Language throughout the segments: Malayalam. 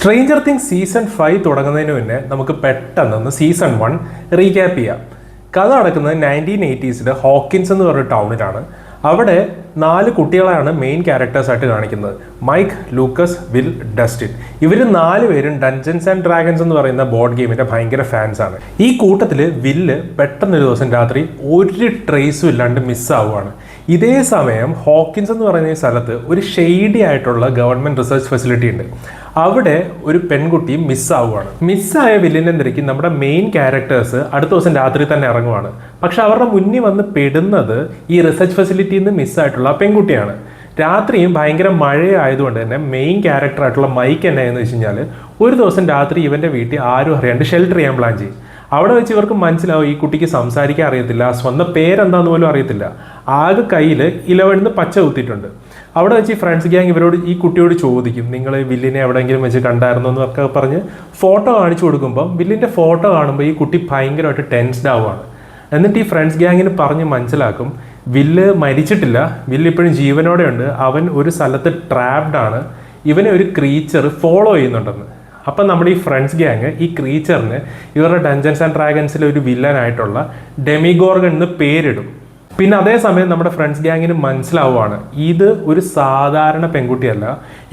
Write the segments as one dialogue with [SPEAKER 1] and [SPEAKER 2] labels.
[SPEAKER 1] സ്ട്രേഞ്ചർ തിങ്സ് സീസൺ 5 തുടങ്ങുന്നതിന് മുന്നേ നമുക്ക് പെട്ടെന്ന് സീസൺ 1 റീക്യാപ്പ് ചെയ്യാം. കഥ നടക്കുന്നത് 1980s ഹോക്കിൻസ് എന്ന് പറഞ്ഞ ടൗണിലാണ്. അവിടെ 4 കുട്ടികളാണ് മെയിൻ ക്യാരക്ടേഴ്സായിട്ട് കാണിക്കുന്നത്. Mike, Lucas, Will, Dustin. ഇവർ 4 പേരും ഡഞ്ചൻസ് ആൻഡ് ഡ്രാഗൺസ് എന്ന് പറയുന്ന ബോർഡ് ഗെയിമിന്റെ ഭയങ്കര ഫാൻസാണ്. ഈ കൂട്ടത്തിൽ വില്ല് പെട്ടെന്നൊരു ദിവസം രാത്രി ഒരു ട്രേസും ഇല്ലാണ്ട് മിസ്സാവുകയാണ്. ഇതേ സമയം ഹോക്കിൻസ് എന്ന് പറയുന്ന ഈ സ്ഥലത്ത് ഒരു ഷെയ്ഡി ആയിട്ടുള്ള ഗവൺമെന്റ് റിസർച്ച് ഫെസിലിറ്റി ഉണ്ട്. അവിടെ ഒരു പെൺകുട്ടി മിസ്സാവുകയാണ്. മിസ്സായ വില്ലിനെ തിരക്കി നമ്മുടെ മെയിൻ ക്യാരക്ടേഴ്സ് അടുത്ത ദിവസം രാത്രി തന്നെ ഇറങ്ങുവാണ്. പക്ഷെ അവരുടെ മുന്നിൽ വന്ന് പെടുന്നത് ഈ റിസർച്ച് ഫെസിലിറ്റിയിൽ നിന്ന് മിസ്സായിട്ടുള്ള പെൺകുട്ടിയാണ്. രാത്രിയും ഭയങ്കര മഴയായതുകൊണ്ട് തന്നെ മെയിൻ ക്യാരക്ടറായിട്ടുള്ള മൈക്ക് എന്നായെന്ന് വെച്ച് കഴിഞ്ഞാൽ ഒരു ദിവസം രാത്രി ഇവന്റെ വീട്ടിൽ ആരും അറിയാണ്ട് ഷെൽട്ടർ ചെയ്യാൻ പ്ലാൻ ചെയ്യും. അവിടെ വെച്ച് ഇവർക്ക് മനസ്സിലാവും ഈ കുട്ടിക്ക് സംസാരിക്കാൻ അറിയത്തില്ല, സ്വന്തം പേരെന്താന്ന് പോലും അറിയത്തില്ല. ആകെ കയ്യിൽ 11 പച്ച കുത്തിയിട്ടുണ്ട്. അവിടെ വെച്ച് ഈ ഫ്രണ്ട്സ് ഗ്യാങ് ഈ കുട്ടിയോട് ചോദിക്കും, നിങ്ങൾ വില്ലിനെ എവിടെയെങ്കിലും വെച്ച് കണ്ടായിരുന്നോ എന്നൊക്കെ പറഞ്ഞ് ഫോട്ടോ കാണിച്ചു കൊടുക്കുമ്പോൾ വില്ലിൻ്റെ ഫോട്ടോ കാണുമ്പോൾ ഈ കുട്ടി ഭയങ്കരമായിട്ട് ടെൻസ്ഡ് ആവുകയാണ്. എന്നിട്ട് ഈ ഫ്രണ്ട്സ് ഗ്യാങ്ങിന് പറഞ്ഞ് മനസ്സിലാക്കും വില്ല് മരിച്ചിട്ടില്ല, വില്ല് ഇപ്പോഴും ജീവനോടെ ഉണ്ട്, അവൻ ഒരു സ്ഥലത്ത് ട്രാപ്ഡ് ആണ്, ഇവനെ ഒരു ക്രീച്ചർ ഫോളോ ചെയ്യുന്നുണ്ടെന്ന്. അപ്പം നമ്മുടെ ഈ ഫ്രണ്ട്സ് ഗ്യാങ് ഈ ക്രീച്ചറിന് ഇവരുടെ ഡഞ്ചൻസ് ആൻഡ് ഡ്രാഗൺസിലെ ഒരു വില്ലനായിട്ടുള്ള ഡെമിഗോർഗൺ എന്ന് പേരിടും. പിന്നെ അതേസമയം നമ്മുടെ ഫ്രണ്ട്സ് ഗ്യാങ്ങിന് മനസ്സിലാവുകയാണ് ഇത് ഒരു സാധാരണ പെൺകുട്ടിയല്ല,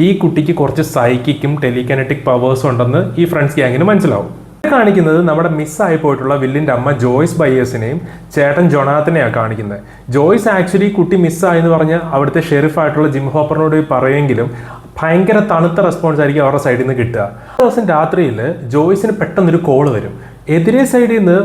[SPEAKER 1] ഈ കുട്ടിക്ക് കുറച്ച് സൈക്കിക്കും ടെലികനറ്റിക് പവേഴ്സും ഉണ്ടെന്ന് ഈ ഫ്രണ്ട്സ് ഗ്യാങ്ങിന് മനസ്സിലാവും. കാണിക്കുന്നത് നമ്മുടെ മിസ്സായി പോയിട്ടുള്ള വില്ലിൻ്റെ അമ്മ ജോയ്സ് ബയേഴ്സിനെയും ചേട്ടൻ ജൊണാത്തിനെയാണ് കാണിക്കുന്നത്. ജോയ്സ് ആക്ച്വലി കുട്ടി മിസ്സായി എന്ന് പറഞ്ഞ് അവിടുത്തെ ഷെറിഫായിട്ടുള്ള ജിം ഹോപ്പറിനോട് പറയുമെങ്കിലും ഭയങ്കര തണുത്ത റെസ്പോൺസ് ആയിരിക്കും അവരുടെ സൈഡിൽ നിന്ന് കിട്ടുക. ദിവസം രാത്രിയിൽ ജോയ്സിന് പെട്ടെന്നൊരു കോള് വരും. എതിരെ സൈഡിൽ നിന്ന്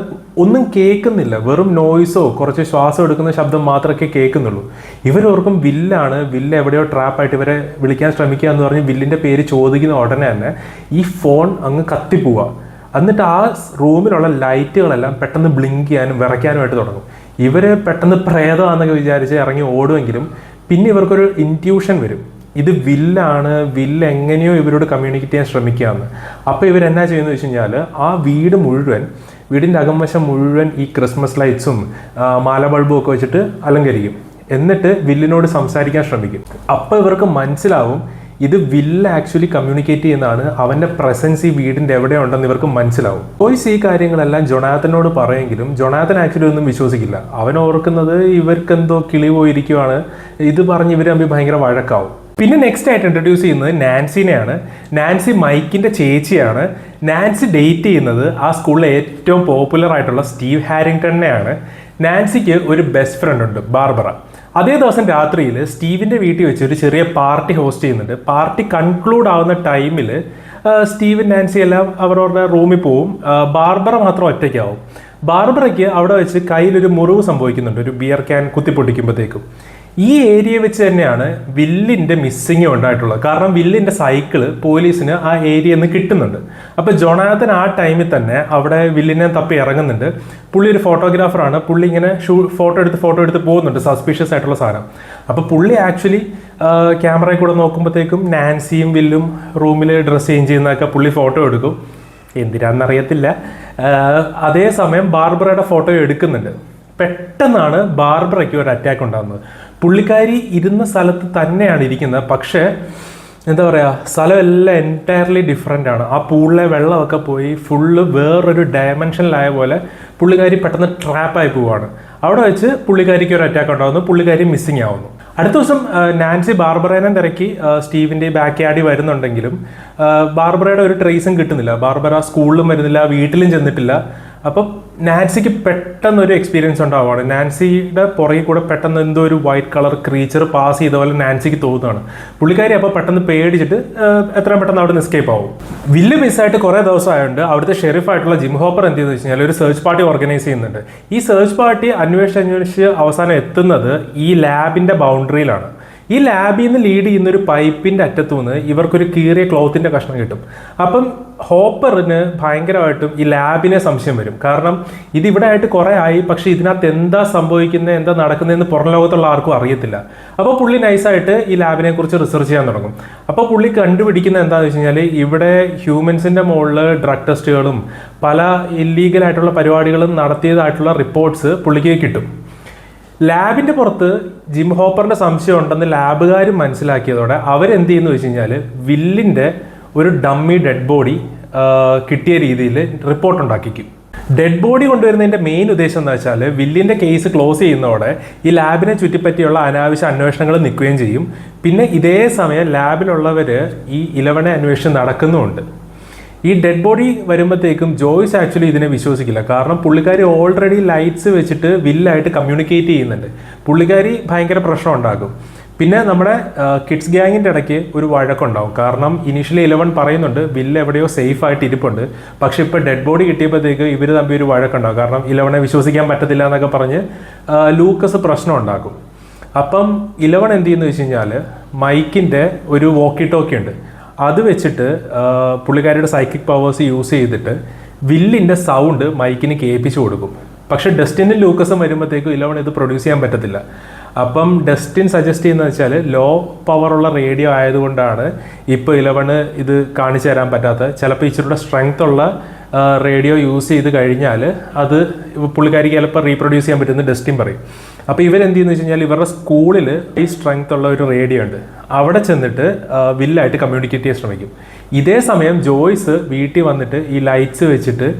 [SPEAKER 1] ഒന്നും കേൾക്കുന്നില്ല, വെറും നോയ്സോ കുറച്ച് ശ്വാസം എടുക്കുന്ന ശബ്ദം മാത്രമേ കേൾക്കുന്നുള്ളൂ. ഇവരോർക്കും വില്ലാണ്, വില്ല് എവിടെയോ ട്രാപ്പായിട്ട് ഇവരെ വിളിക്കാൻ ശ്രമിക്കുക എന്ന് പറഞ്ഞ് വില്ലിൻ്റെ പേര് ചോദിക്കുന്ന ഉടനെ തന്നെ ഈ ഫോൺ അങ്ങ് കത്തിപ്പോവുക. എന്നിട്ട് ആ റൂമിലുള്ള ലൈറ്റുകളെല്ലാം പെട്ടെന്ന് ബ്ലിങ്ക് ചെയ്യാനും വിറയ്ക്കാനുമായിട്ട് തുടങ്ങും. ഇവർ പെട്ടെന്ന് പ്രേതമാണെന്നൊക്കെ വിചാരിച്ച് ഇറങ്ങി ഓടുമെങ്കിലും പിന്നെ ഇവർക്കൊരു ഇൻറ്റ്യൂഷൻ വരും, ഇത് വില്ലാണ്, വില്ല് എങ്ങനെയോ ഇവരോട് കമ്മ്യൂണിക്കേറ്റ് ചെയ്യാൻ ശ്രമിക്കുകയെന്ന്. അപ്പോൾ ഇവരെന്നാ ചെയ്യുന്നത് വെച്ച് കഴിഞ്ഞാൽ ആ വീടിൻ്റെ അകംവശം മുഴുവൻ ഈ ക്രിസ്മസ് ലൈറ്റ്സും മാല ബൾബും ഒക്കെ വെച്ചിട്ട് അലങ്കരിക്കും. എന്നിട്ട് വില്ലിനോട് സംസാരിക്കാൻ ശ്രമിക്കും. അപ്പോൾ ഇവർക്ക് മനസ്സിലാവും ഇത് വില്ല് ആക്ച്വലി കമ്മ്യൂണിക്കേറ്റ് ചെയ്യുന്നതാണ്, അവൻ്റെ പ്രസൻസ് ഈ വീടിൻ്റെ എവിടെ ഉണ്ടെന്ന് ഇവർക്ക് മനസ്സിലാവും. ജോയ്സ് ഈ കാര്യങ്ങളെല്ലാം ജൊണാത്തനോട് പറയുമെങ്കിലും ജൊണാത്തൻ ആക്ച്വലി ഒന്നും വിശ്വസിക്കില്ല. അവൻ ഓർക്കുന്നത് ഇവർക്കെന്തോ കിളി പോയിരിക്കുവാണ്, ഇത് പറഞ്ഞ് ഇവർ തമ്മിൽ ഭയങ്കര വഴക്കാവും. പിന്നെ നെക്സ്റ്റ് ആയിട്ട് ഇൻട്രൊഡ്യൂസ് ചെയ്യുന്നത് നാൻസിനെയാണ്. നാൻസി മൈക്കിൻ്റെ ചേച്ചിയാണ്. നാൻസി ഡേറ്റ് ചെയ്യുന്നത് ആ സ്കൂളിലെ ഏറ്റവും പോപ്പുലർ ആയിട്ടുള്ള സ്റ്റീവ് ഹാരിങ്ടണിനെയാണ്. നാൻസിക്ക് ഒരു ബെസ്റ്റ് ഫ്രണ്ട് ഉണ്ട്, ബാർബറ. അതേ ദിവസം രാത്രിയിൽ സ്റ്റീവിൻ്റെ വീട്ടിൽ വെച്ച് ഒരു ചെറിയ പാർട്ടി ഹോസ്റ്റ് ചെയ്യുന്നുണ്ട്. പാർട്ടി കൺക്ലൂഡ് ആവുന്ന ടൈമിൽ സ്റ്റീവും നാൻസി എല്ലാം അവരവരുടെ റൂമിൽ പോവും. ബാർബറ മാത്രം ഒറ്റയ്ക്കാവും. ബാർബറയ്ക്ക് അവിടെ വെച്ച് കയ്യിലൊരു മുറിവ് സംഭവിക്കുന്നുണ്ട്, ഒരു ബിയർ ക്യാൻ കുത്തിപ്പൊട്ടിക്കുമ്പോഴത്തേക്കും. ഈ ഏരിയ വെച്ച് തന്നെയാണ് വില്ലിൻ്റെ മിസ്സിങ് ഉണ്ടായിട്ടുള്ളത്. കാരണം വില്ലിൻ്റെ സൈക്കിള് പോലീസിന് ആ ഏരിയയിൽ നിന്ന് കിട്ടുന്നുണ്ട്. അപ്പോൾ ജൊണാത്തൻ ആ ടൈമിൽ തന്നെ അവിടെ വില്ലിനെ തപ്പി ഇറങ്ങുന്നുണ്ട്. പുള്ളി ഒരു ഫോട്ടോഗ്രാഫറാണ്. പുള്ളി ഇങ്ങനെ ഫോട്ടോ എടുത്ത് പോകുന്നുണ്ട്, സസ്പീഷ്യസ് ആയിട്ടുള്ള സാധനം. അപ്പോൾ പുള്ളി ആക്ച്വലി ക്യാമറയിൽ കൂടെ നോക്കുമ്പോഴത്തേക്കും നാൻസിയും വില്ലും റൂമിൽ ഡ്രസ്സ് ചേഞ്ച് ചെയ്യുന്നതൊക്കെ പുള്ളി ഫോട്ടോ എടുക്കും. എന്തിനാണെന്നറിയത്തില്ല. അതേസമയം ബാർബറയുടെ ഫോട്ടോ എടുക്കുന്നുണ്ട്. പെട്ടെന്നാണ് ബാർബറയ്ക്ക് ഒരു അറ്റാക്ക് ഉണ്ടാകുന്നത്. പുള്ളിക്കാരി ഇരുന്ന സ്ഥലത്ത് തന്നെയാണ് ഇരിക്കുന്നത്, പക്ഷേ എന്താ പറയുക, സ്ഥലമെല്ലാം എൻറ്റയർലി ഡിഫറെൻ്റ് ആണ്. ആ പൂളിലെ വെള്ളമൊക്കെ പോയി ഫുള്ള് വേറൊരു ഡയമെൻഷനിലായ പോലെ പുള്ളിക്കാരി പെട്ടെന്ന് ട്രാപ്പായി പോവുകയാണ്. അവിടെ വെച്ച് പുള്ളിക്കാരിക്ക് ഒരു അറ്റാക്ക് ഉണ്ടാകുന്നു, പുള്ളിക്കാരി മിസ്സിങ് ആവുന്നു. അടുത്ത ദിവസം നാൻസി ബാർബറേനെ തിരക്കി സ്റ്റീവിൻ്റെ ബാക്ക് യാർഡിൽ വരുന്നുണ്ടെങ്കിലും ബാർബറയുടെ ഒരു ട്രേസും കിട്ടുന്നില്ല. ബാർബറ സ്കൂളിലും വരുന്നില്ല, വീട്ടിലും ചെന്നിട്ടില്ല. അപ്പം നാൻസിക്ക് പെട്ടെന്നൊരു എക്സ്പീരിയൻസ് ഉണ്ടാവുകയാണ്. നാൻസിയുടെ പുറകിൽ കൂടെ പെട്ടെന്ന് എന്തോ ഒരു വൈറ്റ് കളർ ക്രീച്ചർ പാസ് ചെയ്ത പോലെ നാൻസിക്ക് തോന്നുകയാണ്. പുള്ളിക്കാരി അപ്പോൾ പെട്ടെന്ന് പേടിച്ചിട്ട് എത്രയും പെട്ടെന്ന് അവിടെ നിന്ന് എസ്കേപ്പ് ആവും. വില്ല് മിസ്സായിട്ട് കുറേ ദിവസമായതുകൊണ്ട് അവിടുത്തെ ഷെറിഫായിട്ടുള്ള ജിം ഹോപ്പർ എന്ത് ചെയ്തെന്ന് വെച്ച് കഴിഞ്ഞാൽ ഒരു സെർച്ച് പാർട്ടി ഓർഗനൈസ് ചെയ്യുന്നുണ്ട്. ഈ സെർച്ച് പാർട്ടി അന്വേഷിച്ച് അവസാനം എത്തുന്നത് ഈ ലാബിൻ്റെ ബൗണ്ടറിയിലാണ്. ഈ ലാബിൽ നിന്ന് ലീഡ് ചെയ്യുന്ന ഒരു പൈപ്പിൻ്റെ അറ്റത്തു നിന്ന് ഇവർക്കൊരു കീറിയ ക്ലോത്തിൻ്റെ കഷ്ണം കിട്ടും. അപ്പം ഹോപ്പറിന് ഭയങ്കരമായിട്ടും ഈ ലാബിനെ സംശയം വരും. കാരണം ഇതിവിടെ ആയിട്ട് കുറേ ആയി, പക്ഷേ ഇതിനകത്ത് എന്താ സംഭവിക്കുന്നത്, എന്താ നടക്കുന്നതെന്ന് പുറം ലോകത്തുള്ള ആർക്കും അറിയത്തില്ല. അപ്പോൾ പുള്ളി നൈസായിട്ട് ഈ ലാബിനെ കുറിച്ച് റിസർച്ച് ചെയ്യാൻ തുടങ്ങും. അപ്പോൾ പുള്ളി കണ്ടുപിടിക്കുന്നത് എന്താണെന്ന് വെച്ച് കഴിഞ്ഞാൽ ഇവിടെ ഹ്യൂമൻസിൻ്റെ മുകളിൽ ഡ്രഗ് ടെസ്റ്റുകളും പല ഇല്ലീഗലായിട്ടുള്ള പരിപാടികളും നടത്തിയതായിട്ടുള്ള റിപ്പോർട്ട്സ് പുള്ളിക്ക് കിട്ടും. ലാബിൻ്റെ പുറത്ത് ജിം ഹോപ്പറിൻ്റെ സംശയം ഉണ്ടെന്ന് ലാബുകാരും മനസ്സിലാക്കിയതോടെ അവരെന്ത് ചെയ്യുന്നു വെച്ച് കഴിഞ്ഞാൽ വില്ലിൻ്റെ ഒരു ഡമ്മി ഡെഡ് ബോഡി കിട്ടിയ രീതിയിൽ റിപ്പോർട്ട് ഉണ്ടാക്കിക്കും. ഡെഡ് ബോഡി കൊണ്ടുവരുന്നതിൻ്റെ മെയിൻ ഉദ്ദേശം എന്ന് വെച്ചാൽ വില്ലിൻ്റെ കേസ് ക്ലോസ് ചെയ്യുന്നതോടെ ഈ ലാബിനെ ചുറ്റിപ്പറ്റിയുള്ള അനാവശ്യ അന്വേഷണങ്ങൾ നിൽക്കുകയും ചെയ്യും. പിന്നെ ഇതേ സമയം ലാബിലുള്ളവർ ഈ 11 അന്വേഷണം നടക്കുന്നുമുണ്ട്. ഈ ഡെഡ് ബോഡി വരുമ്പോഴത്തേക്കും ജോയ്സ് ആക്ച്വലി ഇതിനെ വിശ്വസിക്കില്ല. കാരണം പുള്ളിക്കാരി ഓൾറെഡി ലൈറ്റ്സ് വെച്ചിട്ട് വില്ലായിട്ട് കമ്മ്യൂണിക്കേറ്റ് ചെയ്യുന്നുണ്ട്. പുള്ളിക്കാരി ഭയങ്കര പ്രശ്നം ഉണ്ടാക്കും. പിന്നെ നമ്മുടെ കിഡ്സ് ഗ്യാങ്ങിൻ്റെ ഇടയ്ക്ക് ഒരു വഴക്കുണ്ടാവും. കാരണം ഇനീഷ്യലി 11 പറയുന്നുണ്ട് വില്ല് എവിടെയോ സേഫ് ആയിട്ട് ഇരിപ്പുണ്ട്. പക്ഷെ ഇപ്പോൾ ഡെഡ് ബോഡി കിട്ടിയപ്പോഴത്തേക്ക് ഇവർ തമ്മിൽ ഒരു വഴക്കുണ്ടാവും. കാരണം 11 വിശ്വസിക്കാൻ പറ്റത്തില്ല എന്നൊക്കെ പറഞ്ഞ് ലൂക്കസ് പ്രശ്നം ഉണ്ടാക്കും. അപ്പം 11 എന്ത് ചെയ്യുന്നു വെച്ച് കഴിഞ്ഞാൽ മൈക്കിൻ്റെ ഒരു വോക്കി ടോക്കി ഉണ്ട്, അത് വെച്ചിട്ട് പുള്ളിക്കാരിയുടെ സൈക്കിക് പവേഴ്സ് യൂസ് ചെയ്തിട്ട് വില്ലിൻ്റെ സൗണ്ട് മൈക്കിന് കേൾപ്പിച്ചു കൊടുക്കും. പക്ഷേ ഡസ്റ്റിനും ലൂക്കസും വരുമ്പോഴത്തേക്കും 11 ഇത് പ്രൊഡ്യൂസ് ചെയ്യാൻ പറ്റത്തില്ല. അപ്പം ഡസ്റ്റിൻ സജസ്റ്റ് ചെയ്യുന്നത് വെച്ചാൽ ലോ പവറുള്ള റേഡിയോ ആയതുകൊണ്ടാണ് ഇപ്പോൾ 11 ഇത് കാണിച്ചു തരാൻ പറ്റാത്തത്. ചിലപ്പോൾ ഇച്ചിരിയുടെ സ്ട്രെങ്ത് ഉള്ള റേഡിയോ യൂസ് ചെയ്ത് കഴിഞ്ഞാൽ അത് പുള്ളിക്കാരിക്ക് ചിലപ്പോൾ റീപ്രൊഡ്യൂസ് ചെയ്യാൻ പറ്റുമെന്ന് ഡസ്റ്റിൻ പറയും. അപ്പോൾ ഇവരെന്ത് ചെയ്യുന്നു വെച്ച് കഴിഞ്ഞാൽ ഇവരുടെ സ്കൂളിൽ ഈ സ്ട്രെങ്ത് ഉള്ള ഒരു റേഡിയോ ഉണ്ട്, അവിടെ ചെന്നിട്ട് വില്ലായിട്ട് കമ്മ്യൂണിക്കേറ്റ് ചെയ്യാൻ ശ്രമിക്കും. ഇതേ സമയം ജോയ്സ് വീട്ടിൽ വന്നിട്ട് ഈ ലൈറ്റ്സ് വെച്ചിട്ട്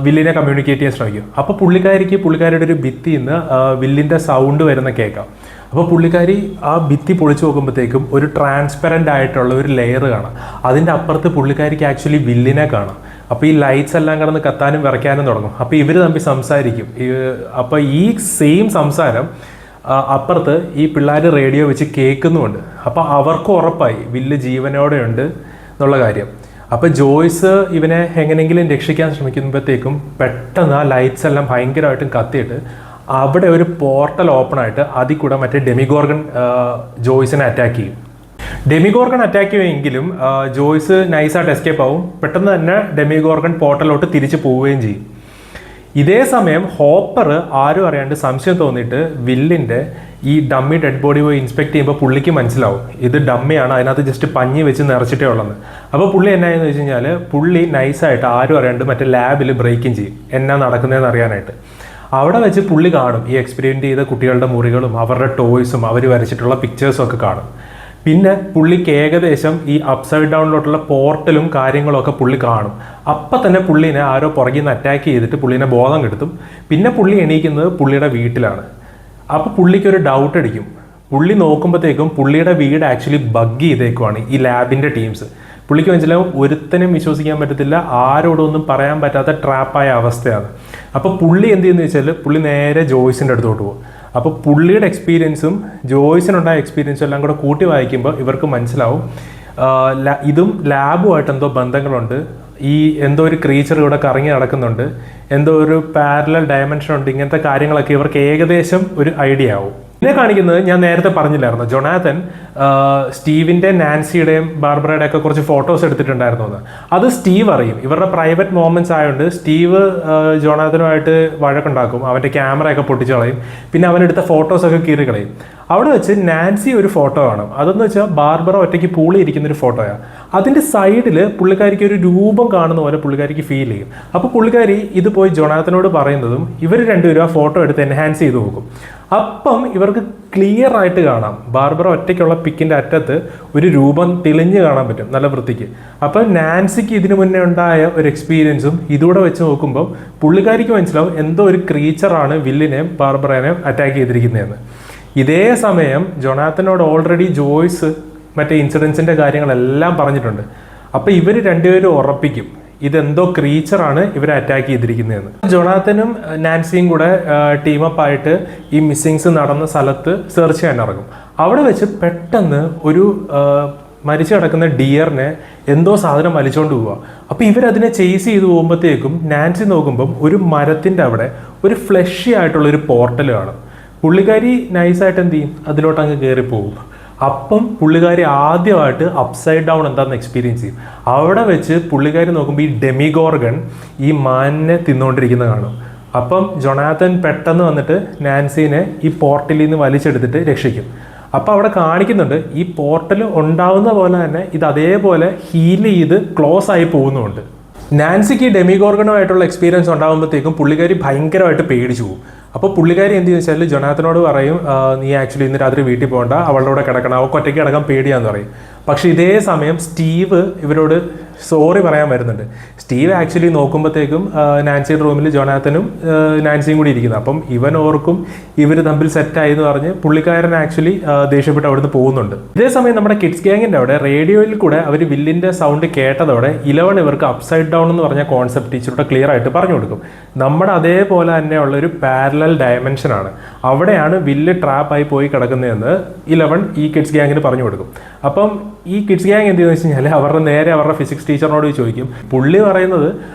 [SPEAKER 1] വില്ലിനെ കമ്മ്യൂണിക്കേറ്റ് ചെയ്യാൻ ശ്രമിക്കും. അപ്പോൾ പുള്ളിക്കാരിയുടെ ഒരു ഭിത്തിയിൽ നിന്ന് വില്ലിൻ്റെ സൗണ്ട് വരുന്ന കേൾക്കാം. അപ്പോൾ പുള്ളിക്കാരി ആ ഭിത്തി പൊളിച്ചു നോക്കുമ്പോഴത്തേക്കും ഒരു ട്രാൻസ്പെറൻ്റ് ആയിട്ടുള്ള ഒരു ലെയർ കാണാം. അതിൻ്റെ അപ്പുറത്ത് പുള്ളിക്കാരിക്ക് ആക്ച്വലി വില്ലിനെ കാണാം. അപ്പോൾ ഈ ലൈറ്റ്സ് എല്ലാം കിടന്ന് കത്താനും വിറയ്ക്കാനും തുടങ്ങും. അപ്പോൾ ഇവർ തമ്മിൽ സംസാരിക്കും. അപ്പോൾ ഈ സെയിം സംസാരം അപ്പുറത്ത് ഈ പിള്ളേർ റേഡിയോ വെച്ച് കേൾക്കുന്നുമുണ്ട്. അപ്പോൾ അവർക്ക് ഉറപ്പായി വില്ല് ജീവനോടെ ഉണ്ട് എന്നുള്ള കാര്യം. അപ്പോൾ ജോയ്സ് ഇവനെ എങ്ങനെയെങ്കിലും രക്ഷിക്കാൻ ശ്രമിക്കുമ്പോഴത്തേക്കും പെട്ടെന്ന് ആ ലൈറ്റ്സ് എല്ലാം ഭയങ്കരമായിട്ടും കത്തിയിട്ട് അവിടെ ഒരു പോർട്ടൽ ഓപ്പൺ ആയിട്ട് അതിൽ കൂടെ മറ്റേ ഡെമിഗോർഗൺ ജോയ്സിനെ അറ്റാക്ക് ചെയ്യും. ഡെമിഗോർഗൺ അറ്റാക്ക് ചെയ്യുമെങ്കിലും ജോയ്സ് നൈസായിട്ട് എസ്കേപ്പ് ആവും. പെട്ടെന്ന് തന്നെ ഡെമിഗോർഗൺ പോർട്ടലോട്ട് തിരിച്ചു പോവുകയും ചെയ്യും. ഇതേ സമയം ഹോപ്പർ ആരും അറിയാണ്ട് സംശയം തോന്നിയിട്ട് വില്ലിൻ്റെ ഈ ഡമ്മി ഡെഡ് ബോഡി പോയി ഇൻസ്പെക്ട് ചെയ്യുമ്പോൾ പുള്ളിക്ക് മനസ്സിലാവും ഇത് ഡമ്മിയാണ്, അതിനകത്ത് ജസ്റ്റ് പഞ്ഞി വെച്ച് നിറച്ചിട്ടേ ഉള്ളതെന്ന്. അപ്പോൾ പുള്ളി എന്നായെന്ന് വെച്ച് കഴിഞ്ഞാൽ പുള്ളി നൈസായിട്ട് ആരും അറിയാണ്ട് മറ്റേ ലാബിൽ ബ്രേക്കിങ് ചെയ്യും എന്നാ നടക്കുന്നതെന്ന് അറിയാനായിട്ട്. അവിടെ വെച്ച് പുള്ളി കാണും ഈ എക്സ്പെരിമെൻറ്റ് ചെയ്ത കുട്ടികളുടെ മുറികളും അവരുടെ ടോയ്സും അവർ വരച്ചിട്ടുള്ള പിക്ചേഴ്സും ഒക്കെ കാണും. പിന്നെ പുള്ളിക്ക് ഏകദേശം ഈ അപ്സൈഡ് ഡൗണിലോട്ടുള്ള പോർട്ടലും കാര്യങ്ങളൊക്കെ പുള്ളി കാണും. അപ്പം തന്നെ പുള്ളിനെ ആരോ പുറകിൽ നിന്ന് അറ്റാക്ക് ചെയ്തിട്ട് പുള്ളിനെ ബോധം കെടുത്തും. പിന്നെ പുള്ളി എണീക്കുന്നത് പുള്ളിയുടെ വീട്ടിലാണ്. അപ്പോൾ പുള്ളിക്കൊരു ഡൗട്ട് അടിക്കും. പുള്ളി നോക്കുമ്പോഴത്തേക്കും പുള്ളിയുടെ വീട് ആക്ച്വലി ബഗ് ചെയ്തേക്കുവാണ് ഈ ലാബിൻ്റെ ടീംസ്. പുള്ളിക്ക് മനസ്സിലാവും ഒരുത്തനും വിശ്വസിക്കാൻ പറ്റത്തില്ല, ആരോടൊന്നും പറയാൻ പറ്റാത്ത ട്രാപ്പായ അവസ്ഥയാണ്. അപ്പോൾ പുള്ളി എന്ത് ചെയ്യുന്നത് വെച്ചാൽ പുള്ളി നേരെ ജോയ്സിൻ്റെ അടുത്തോട്ട് പോകും. അപ്പോൾ പുള്ളിയുടെ എക്സ്പീരിയൻസും ജോയ്സിനുണ്ടായ എക്സ്പീരിയൻസും എല്ലാം കൂടെ കൂട്ടി വായിക്കുമ്പോൾ ഇവർക്ക് മനസ്സിലാവും ഇതും ലാബുമായിട്ട് എന്തോ ബന്ധങ്ങളുണ്ട്. ഈ എന്തോ ഒരു ക്രീച്ചർ ഇവിടെ കറങ്ങി നടക്കുന്നുണ്ട്, എന്തോ ഒരു പാരലൽ ഡയമെൻഷൻ ഉണ്ട്. ഇങ്ങനത്തെ കാര്യങ്ങളൊക്കെ ഇവർക്ക് ഏകദേശം ഒരു ഐഡിയ ആവും. ഇതിനെ കാണിക്കുന്നത് ഞാൻ നേരത്തെ പറഞ്ഞില്ലായിരുന്നു, ജൊണാത്തൻ സ്റ്റീവിൻ്റെ നാൻസിയുടെയും ബാർബറയുടെ ഒക്കെ കുറച്ച് ഫോട്ടോസ് എടുത്തിട്ടുണ്ടായിരുന്നു എന്ന്. അത് സ്റ്റീവ് അറിയും. ഇവരുടെ പ്രൈവറ്റ് മൊമെന്റ്സ് ആയതുകൊണ്ട് സ്റ്റീവ് ജൊണാത്തനുമായിട്ട് വഴക്കുണ്ടാക്കും, അവൻ്റെ ക്യാമറയൊക്കെ പൊട്ടിച്ചു കളയും, പിന്നെ അവനെടുത്ത ഫോട്ടോസൊക്കെ കീറി കളയും. അവിടെ വെച്ച് നാൻസി ഒരു ഫോട്ടോ കാണും. അതെന്ന് വെച്ചാൽ ബാർബറ ഒറ്റയ്ക്ക് പൂളി ഇരിക്കുന്നൊരു ഫോട്ടോയാണ്. അതിൻ്റെ സൈഡിൽ പുള്ളിക്കാരിക്ക് ഒരു രൂപം കാണുന്ന പോലെ പുള്ളിക്കാരിക്ക് ഫീൽ ചെയ്യും. അപ്പോൾ പുള്ളിക്കാരി ഇത് പോയി ജൊണാത്തനോട് പറയുന്നതും ഇവർ രണ്ടുപേരും ആ ഫോട്ടോ എടുത്ത് എൻഹാൻസ് ചെയ്ത് നോക്കും. അപ്പം ഇവർക്ക് ക്ലിയർ ആയിട്ട് കാണാം ബാർബറ ഒറ്റയ്ക്കുള്ള പിക്കിൻ്റെ അറ്റത്ത് ഒരു രൂപം തെളിഞ്ഞ് കാണാൻ പറ്റും നല്ല വൃത്തിക്ക്. അപ്പം നാൻസിക്ക് ഇതിനു മുന്നേ ഉണ്ടായ ഒരു എക്സ്പീരിയൻസും ഇതുകൂടെ വെച്ച് നോക്കുമ്പോൾ പുള്ളിക്കാരിക്ക് മനസ്സിലാവും എന്തോ ഒരു ക്രീച്ചറാണ് വില്ലിനെയും ബാർബറേനെയും അറ്റാക്ക് ചെയ്തിരിക്കുന്നതെന്ന്. ഇതേ സമയം ജൊണാത്തനോട് ഓൾറെഡി ജോയ്സ് മറ്റേ ഇൻസിഡൻസിൻ്റെ കാര്യങ്ങളെല്ലാം പറഞ്ഞിട്ടുണ്ട്. അപ്പോൾ ഇവർ രണ്ടുപേരും ഉറപ്പിക്കും ഇതെന്തോ ക്രീച്ചറാണ് ഇവരെ അറ്റാക്ക് ചെയ്തിരിക്കുന്നതെന്ന്. ജൊണാത്തനും നാൻസിയും കൂടെ ടീമപ്പ് ആയിട്ട് ഈ മിസ്സിങ്സ് നടന്ന സ്ഥലത്ത് സെർച്ച് ചെയ്യാൻ ഇറങ്ങും. അവിടെ വെച്ച് പെട്ടെന്ന് ഒരു മരിച്ചു കിടക്കുന്ന ഡിയറിനെ എന്തോ സാധനം വലിച്ചുകൊണ്ട് പോവുക. അപ്പോൾ ഇവരതിനെ ചേസ് ചെയ്ത് പോകുമ്പോഴത്തേക്കും നാൻസി നോക്കുമ്പം ഒരു മരത്തിൻ്റെ അവിടെ ഒരു ഫ്ലഷി ആയിട്ടുള്ളൊരു പോർട്ടൽ കാണും. പുള്ളിക്കാരി നൈസായിട്ട് എന്ത് ചെയ്യും, അതിലോട്ട് അങ്ങ് കയറിപ്പോകും. അപ്പം പുള്ളിക്കാരി ആദ്യമായിട്ട് അപ്സൈഡ് ഡൗൺ എന്താണെന്ന് എക്സ്പീരിയൻസ് ചെയ്യും. അവിടെ വെച്ച് പുള്ളിക്കാരി നോക്കുമ്പോൾ ഈ ഡെമിഗോർഗൺ ഈ മാനിനെ തിന്നുകൊണ്ടിരിക്കുന്നത് കാണും. അപ്പം ജൊണാത്തൻ പെട്ടെന്ന് വന്നിട്ട് നാൻസീനെ ഈ പോർട്ടലിൽ നിന്ന് വലിച്ചെടുത്തിട്ട് രക്ഷിക്കും. അപ്പോൾ അവിടെ കാണിക്കുന്നുണ്ട് ഈ പോർട്ടൽ ഉണ്ടാവുന്ന പോലെ തന്നെ ഇത് അതേപോലെ ഹീൽ ചെയ്ത് ക്ലോസ് ആയി പോകുന്നുമുണ്ട്. നാൻസിക്ക് ഡെമിഗോർഗണുമായിട്ടുള്ള എക്സ്പീരിയൻസ് ഉണ്ടാകുമ്പോഴത്തേക്കും പുള്ളിക്കാരി ഭയങ്കരമായിട്ട് പേടിച്ചു പോകും. അപ്പോൾ പുള്ളിക്കാരി എന്ത് ചോദിച്ചാൽ ജൊണാത്തനോട് പറയും നീ ആക്ച്വലി ഇന്ന് രാത്രി വീട്ടിൽ പോകണ്ട, അവളുടെ കൂടെ കിടക്കണം, അവൾക്ക് ഒറ്റയ്ക്ക് കിടക്കാൻ പേടിയാന്ന് പറയും. പക്ഷെ ഇതേ സമയം സ്റ്റീവ് ഇവരോട് സോറി പറയാൻ വരുന്നുണ്ട്. സ്റ്റീവ് ആക്ച്വലി നോക്കുമ്പോഴത്തേക്കും നാൻസിയുടെ റൂമിൽ ജോനാത്തനും നാൻസിയും കൂടി ഇരിക്കുന്നത്. അപ്പം ഇവൻ ഓർക്കും ഇവർ തമ്മിൽ സെറ്റായി എന്ന് പറഞ്ഞ് പുള്ളിക്കാരൻ ആക്ച്വലി ദേഷ്യപ്പെട്ട് അവിടുന്ന് പോകുന്നുണ്ട്. ഇതേ സമയം നമ്മുടെ കിഡ്സ് ഗ്യാങ്ങിൻ്റെ അവിടെ റേഡിയോയിൽ കൂടെ അവർ വില്ലിൻ്റെ സൗണ്ട് കേട്ടതോടെ 11 ഇവർക്ക് അപ്സൈഡ് ഡൗൺ എന്ന് പറഞ്ഞ കോൺസെപ്റ്റ് ഇച്ചിരി ക്ലിയർ ആയിട്ട് പറഞ്ഞു കൊടുക്കും. നമ്മുടെ അതേപോലെ തന്നെയുള്ള ഒരു പാരലൽ ഡയമെൻഷനാണ്, അവിടെയാണ് വില്ല് ട്രാപ്പായി പോയി കിടക്കുന്നതെന്ന് 11 ഈ കിഡ്സ് ഗ്യാങ്ങിന് പറഞ്ഞു കൊടുക്കും. അപ്പം ഈ കിഡ്സ് ഗ്യാങ് എന്തെന്ന് വെച്ച് കഴിഞ്ഞാൽ അവരുടെ ഫിസിക്സ് ടീച്ചറിനോട് ചോദിക്കും. പുള്ളി പറയുന്നത്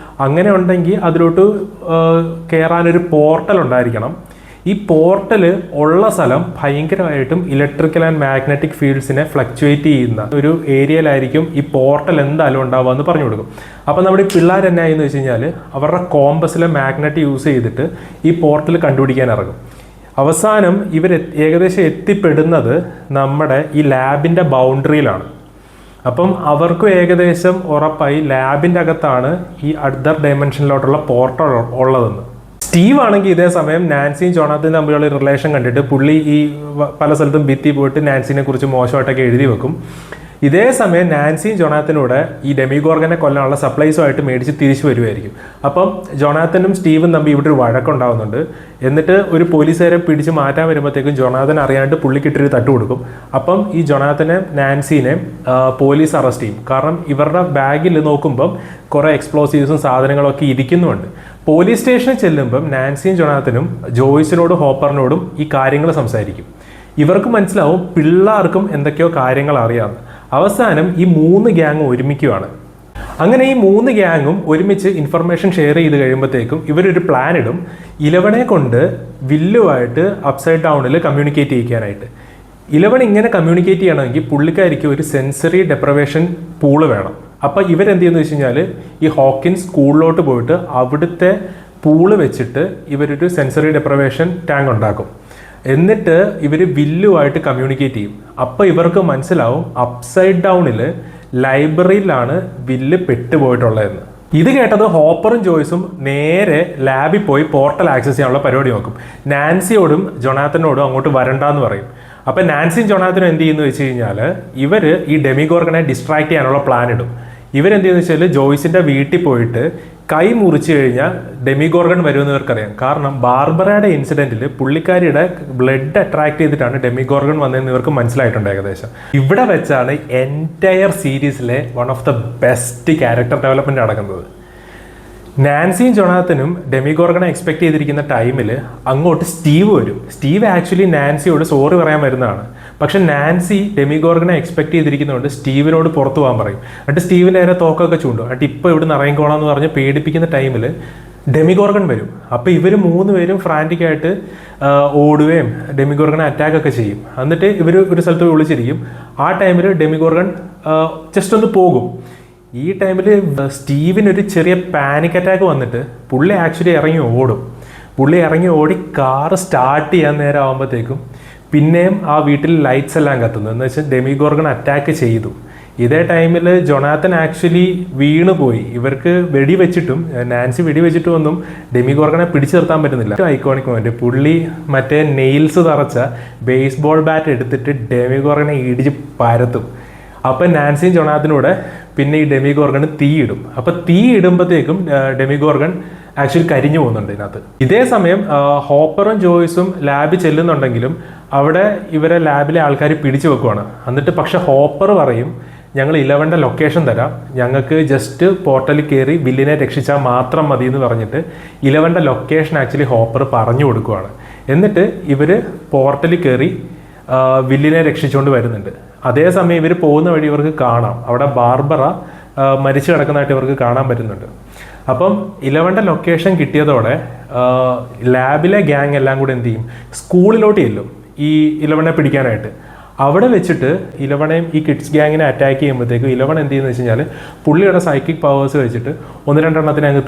[SPEAKER 1] അങ്ങനെ ഉണ്ടെങ്കിൽ അതിലോട്ട് കയറാനൊരു പോർട്ടൽ ഉണ്ടായിരിക്കണം. ഈ പോർട്ടൽ ഉള്ള സ്ഥലം ഭയങ്കരമായിട്ടും ഇലക്ട്രിക്കൽ ആൻഡ് മാഗ്നറ്റിക് ഫീൽഡ്സിനെ ഫ്ലക്ച്വേറ്റ് ചെയ്യുന്ന ഒരു ഏരിയയിലായിരിക്കും ഈ പോർട്ടൽ എന്തായാലും ഉണ്ടാവുക എന്ന് പറഞ്ഞു കൊടുക്കും. അപ്പോൾ നമ്മുടെ ഈ പിള്ളേർ എന്നായെന്ന് വെച്ച് കഴിഞ്ഞാൽ അവരുടെ കോമ്പസിലെ മാഗ്നറ്റ് യൂസ് ചെയ്തിട്ട് ഈ പോർട്ടൽ കണ്ടുപിടിക്കാൻ ഇറങ്ങും. അവസാനം ഇവർ ഏകദേശം എത്തിപ്പെടുന്നത് നമ്മുടെ ഈ ലാബിൻ്റെ ബൗണ്ടറിയിലാണ്. അപ്പം അവർക്കും ഏകദേശം ഉറപ്പായി ലാബിൻ്റെ അകത്താണ് ഈ അദർ ഡയമെൻഷനിലോട്ടുള്ള പോർട്ടൽ ഉള്ളതെന്ന്. സ്റ്റീവ് ആണെങ്കിൽ ഇതേ സമയം നാൻസിയും ജോണാത്തനും തമ്മിലുള്ള റിലേഷൻ കണ്ടിട്ട് പുള്ളി ഈ പല സ്ഥലത്തും ഭിത്തി പോയിട്ട് നാൻസിനെ കുറിച്ച് മോശമായിട്ടൊക്കെ എഴുതി വെക്കും. ഇതേ സമയം നാൻസിയും ജോണാത്തനൂടെ ഈ ഡെമിഗോർഗനെ കൊല്ലാനുള്ള സപ്ലൈസുമായിട്ട് മേടിച്ച് തിരിച്ചു വരുമായിരിക്കും. അപ്പം ജോണാത്തനും സ്റ്റീവും തമ്മിൽ ഇവിടെ ഒരു വഴക്കുണ്ടാവുന്നുണ്ട്. എന്നിട്ട് ഒരു പോലീസുകാരെ പിടിച്ച് മാറ്റാൻ വരുമ്പോഴത്തേക്കും ജോണാത്തൻ അറിയാണ്ട് പുള്ളിക്കിട്ടൊരു തട്ട് കൊടുക്കും. അപ്പം ഈ ജോണാത്തനെ നാൻസിനെ പോലീസ് അറസ്റ്റ് ചെയ്യും. കാരണം ഇവരുടെ ബാഗിൽ നോക്കുമ്പം കുറേ എക്സ്പ്ലോസീവ്സും സാധനങ്ങളൊക്കെ ഇരിക്കുന്നുമുണ്ട്. പോലീസ് സ്റ്റേഷനിൽ ചെല്ലുമ്പം നാൻസിയും ജോണാത്തനും ജോയ്സിനോടും ഹോപ്പറിനോടും ഈ കാര്യങ്ങൾ സംസാരിക്കും. ഇവർക്ക് മനസ്സിലാവും പിള്ളേർക്കും എന്തൊക്കെയോ കാര്യങ്ങൾ അറിയാമെന്ന്. അവസാനം ഈ 3 ഗ്യാങ്ങും ഒരുമിക്കുകയാണ്. അങ്ങനെ ഈ 3 ഗ്യാങ്ങും ഒരുമിച്ച് ഇൻഫർമേഷൻ ഷെയർ ചെയ്ത് കഴിയുമ്പോഴത്തേക്കും ഇവരൊരു പ്ലാൻ ഇടും. 11 കൊണ്ട് വില്ലുമായിട്ട് അപ്സൈഡ് ഡൗണിൽ കമ്മ്യൂണിക്കേറ്റ് ചെയ്യിക്കാനായിട്ട്. 11 ഇങ്ങനെ കമ്മ്യൂണിക്കേറ്റ് ചെയ്യണമെങ്കിൽ പുള്ളിക്കാരിക്ക് ഒരു സെൻസറി ഡെപ്രവേഷൻ പൂള് വേണം. അപ്പോൾ ഇവരെന്ത് ചെയ്യുന്നു വെച്ച് കഴിഞ്ഞാൽ ഈ ഹോക്കിൻസ് സ്കൂളിലോട്ട് പോയിട്ട് അവിടുത്തെ പൂള് വെച്ചിട്ട് ഇവരൊരു സെൻസറി ഡെപ്രവേഷൻ ടാങ്ക് ഉണ്ടാക്കും. എന്നിട്ട് ഇവർ വില്ലുമായിട്ട് കമ്മ്യൂണിക്കേറ്റ് ചെയ്യും. അപ്പോൾ ഇവർക്ക് മനസ്സിലാവും അപ്സൈഡ് ഡൗണിൽ ലൈബ്രറിയിലാണ് വില്ല് പെട്ടുപോയിട്ടുള്ളതെന്ന്. ഇത് കേട്ടത് ഹോപ്പറും ജോയ്സും നേരെ ലാബിൽ പോയി പോർട്ടൽ ആക്സസ് ചെയ്യാനുള്ള പരിപാടി നോക്കും. നാൻസിയോടും ജൊണാത്തനോടും അങ്ങോട്ട് വരണ്ടെന്ന് പറയും. അപ്പം നാൻസിയും ജൊണാത്തനും എന്ത് ചെയ്യുന്നു വെച്ച് കഴിഞ്ഞാൽ ഇവർ ഈ ഡെമിഗോർഗനെ ഡിസ്ട്രാക്ട് ചെയ്യാനുള്ള പ്ലാൻ ഇടും. ഇവരെന്ത് ചെയ്യുന്നു വെച്ചാൽ ജോയ്സിൻ്റെ വീട്ടിൽ പോയിട്ട് കൈ മുറിച്ച് കഴിഞ്ഞാൽ ഡെമിഗോർഗൺ വരുമെന്ന് ഇവർക്കറിയാം. കാരണം ബാർബറയുടെ ഇൻസിഡൻറ്റിൽ പുള്ളിക്കാരിയുടെ ബ്ലഡ് അട്രാക്ട് ചെയ്തിട്ടാണ് ഡെമിഗോർഗൺ വന്നതെന്ന് ഇവർക്ക് മനസ്സിലായിട്ടുണ്ട് ഏകദേശം. ഇവിടെ വെച്ചാണ് എൻറ്റയർ സീരീസിലെ one of the best character development നടക്കുന്നത്. നാൻസിയും ജൊണാത്തനും ഡെമിഗോർഗനെ എക്സ്പെക്ട് ചെയ്തിരിക്കുന്ന ടൈമിൽ അങ്ങോട്ട് സ്റ്റീവ് വരും. സ്റ്റീവ് ആക്ച്വലി നാൻസിയോട് സോറി പറയാൻ വരുന്നതാണ്. പക്ഷെ നാൻസി ഡെമിഗോർഗനെ എക്സ്പെക്ട് ചെയ്തിരിക്കുന്നതുകൊണ്ട് സ്റ്റീവിനോട് പുറത്തു പോകാൻ പറയും. എന്നിട്ട് സ്റ്റീവിൻ്റെ നേരെ തോക്കൊക്കെ ചൂണ്ടും. എന്നിട്ട് ഇപ്പോൾ ഇവിടെ നിന്ന് ഇറങ്ങിക്കോളാം എന്ന് പറഞ്ഞ് പേടിപ്പിക്കുന്ന ടൈമിൽ ഡെമിഗോർഗൺ വരും. അപ്പോൾ ഇവർ 3 പേരും ഫ്രാൻറ്റിക്കായിട്ട് ഓടുകയും ഡെമിഗോർഗനെ അറ്റാക്കൊക്കെ ചെയ്യും. എന്നിട്ട് ഇവർ ഒരു സ്ഥലത്ത് വിളിച്ചിരിക്കും. ആ ടൈമിൽ ഡെമിഗോർഗൺ ജസ്റ്റ് ഒന്ന് പോകും. ഈ ടൈമിൽ സ്റ്റീവിനൊരു ചെറിയ പാനിക് അറ്റാക്ക് വന്നിട്ട് പുള്ളി ആക്ച്വലി ഇറങ്ങി ഓടും. പുള്ളി ഇറങ്ങി ഓടി കാറ് സ്റ്റാർട്ട് ചെയ്യാൻ നേരം ആകുമ്പോഴത്തേക്കും പിന്നെയും ആ വീട്ടിൽ ലൈറ്റ്സ് എല്ലാം കത്തുന്നു. എന്ന് വെച്ചാൽ ഡെമിഗോർഗൺ അറ്റാക്ക് ചെയ്തു. ഇതേ ടൈമിൽ ജൊണാത്തൻ ആക്ച്വലി വീണുപോയി. ഇവർക്ക് വെടിവെച്ചിട്ടും നാൻസി വെടിവെച്ചിട്ടും ഒന്നും ഡെമിഗോർഗനെ പിടിച്ചു നിർത്താൻ പറ്റുന്നില്ല. ഐക്കോണിക് മൊമെന്റ്, പുള്ളി മറ്റേ നെയിൽസ് തറച്ച ബേസ്ബോൾ ബാറ്റ് എടുത്തിട്ട് ഡെമിഗോർഗനെ ഇടിച്ച് പരത്തും. അപ്പം നാൻസിയും ജൊണാത്തനൂടെ പിന്നെ ഈ ഡെമിഗോർഗണ് തീയിടും. അപ്പം തീ ഇടുമ്പോഴത്തേക്കും ഡെമിഗോർഗൺ ആക്ച്വലി കരിഞ്ഞു പോകുന്നുണ്ട് ഇതിനകത്ത്. ഇതേ സമയം ഹോപ്പറും ജോയ്സും ലാബിൽ ചെല്ലുന്നുണ്ടെങ്കിലും അവിടെ ഇവരെ ലാബിലെ ആൾക്കാർ പിടിച്ചു വെക്കുവാണ്. എന്നിട്ട് പക്ഷെ ഹോപ്പർ പറയും ഞങ്ങൾ 11ന്റെ ലൊക്കേഷൻ തരാം, ഞങ്ങൾക്ക് ജസ്റ്റ് പോർട്ടലിൽ കയറി വില്ലിനെ രക്ഷിച്ചാൽ മാത്രം മതി എന്ന് പറഞ്ഞിട്ട് 11ന്റെ ലൊക്കേഷൻ ആക്ച്വലി ഹോപ്പർ പറഞ്ഞു കൊടുക്കുവാണ്. എന്നിട്ട് ഇവർ പോർട്ടലിൽ കയറി വില്ലിനെ രക്ഷിച്ചുകൊണ്ട് വരുന്നുണ്ട്. അതേസമയം ഇവർ പോകുന്ന വഴി ഇവർക്ക് കാണാം അവിടെ ബാർബറ മരിച്ചു കിടക്കുന്നതായിട്ട് ഇവർക്ക് കാണാൻ പറ്റുന്നുണ്ട്. അപ്പം 11ന്റെ ലൊക്കേഷൻ കിട്ടിയതോടെ ലാബിലെ ഗ്യാങ് എല്ലാം കൂടെ എന്ത് ചെയ്യും, സ്കൂളിലോട്ട് ചെല്ലും ഈ 11നെ പിടിക്കാനായിട്ട്. അവിടെ വെച്ചിട്ട് 11നെയും ഈ കിഡ്സ് ഗ്യാങ്ങിനെ അറ്റാക്ക് ചെയ്യുമ്പോഴത്തേക്കും 11 എന്ത് ചെയ്യുന്നത് വെച്ച് കഴിഞ്ഞാൽ പുള്ളിയുടെ സൈക്കിക് പവേഴ്സ് വെച്ചിട്ട് 1-2 എണ്ണത്തിനെ അങ്ങ്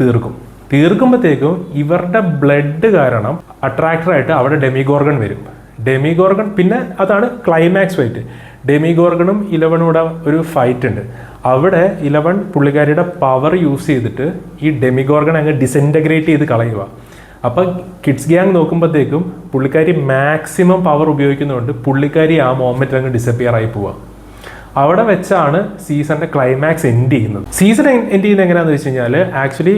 [SPEAKER 1] തീർക്കുമ്പോഴത്തേക്കും ഇവരുടെ ബ്ലഡ് കാരണം അട്രാക്ടറായിട്ട് അവിടെ ഡെമിഗോർഗൺ വരും. ഡെമിഗോർഗൺ പിന്നെ അതാണ് ക്ലൈമാക്സ് ഫൈറ്റ്. ഡെമിഗോർഗണും 11 കൂടെ ഒരു ഫൈറ്റ് ഉണ്ട്. അവിടെ 11 പുള്ളിക്കാരിയുടെ പവർ യൂസ് ചെയ്തിട്ട് ഈ ഡെമിഗോർഗൺ അങ്ങ് ഡിസിൻറ്റഗ്രേറ്റ് ചെയ്ത് കളയുക. അപ്പം കിഡ്സ് ഗ്യാങ് നോക്കുമ്പോഴത്തേക്കും പുള്ളിക്കാരി മാക്സിമം പവർ ഉപയോഗിക്കുന്നതുകൊണ്ട് പുള്ളിക്കാരി ആ മൊമെൻറ്റിൽ അങ്ങ് ഡിസപ്പിയർ ആയി പോവുക. അവിടെ വെച്ചാണ് സീസണിന്റെ ക്ലൈമാക്സ് എൻഡ് ചെയ്യുന്നത്. സീസൺ എൻഡ് ചെയ്യുന്നത് എങ്ങനെയാണെന്ന് വെച്ച് കഴിഞ്ഞാൽ ആക്ച്വലി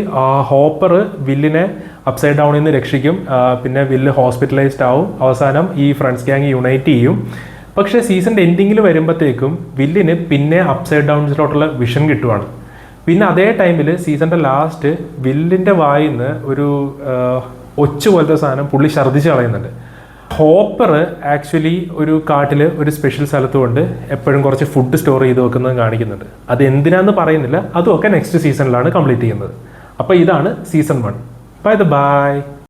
[SPEAKER 1] ഹോപ്പർ വില്ലിനെ അപ്സൈഡ് ഡൗണിൽ നിന്ന് രക്ഷിക്കും. പിന്നെ വില്ല് ഹോസ്പിറ്റലൈസ്ഡ് ആവും. അവസാനം ഈ ഫ്രണ്ട്സ് ഗ്യാങ് യുണൈറ്റ് ചെയ്യും. പക്ഷേ സീസണിൻ്റെ എൻഡിങ്ങിൽ വരുമ്പോഴത്തേക്കും വില്ലിന് പിന്നെ അപ്സൈഡ് ഡൗൺസിലോട്ടുള്ള വിഷൻ കിട്ടുവാണ്. പിന്നെ അതേ ടൈമിൽ സീസണിൻ്റെ ലാസ്റ്റ് വില്ലിൻ്റെ വായിൽ നിന്ന് ഒരു ഒച്ചു പോലത്തെ സാധനം പുള്ളി ഛർദ്ദിച്ച് കളയുന്നുണ്ട്. ഹോപ്പർ ആക്ച്വലി ഒരു കാട്ടിൽ ഒരു സ്പെഷ്യൽ സ്ഥലത്ത് കൊണ്ട് എപ്പോഴും കുറച്ച് ഫുഡ് സ്റ്റോർ ചെയ്ത് വെക്കുന്നത് കാണിക്കുന്നുണ്ട്. അത് എന്തിനാന്ന് പറയുന്നില്ല. അതുമൊക്കെ നെക്സ്റ്റ് സീസണിലാണ് കംപ്ലീറ്റ് ചെയ്യുന്നത്. അപ്പോൾ ഇതാണ് സീസൺ 1. ബൈ.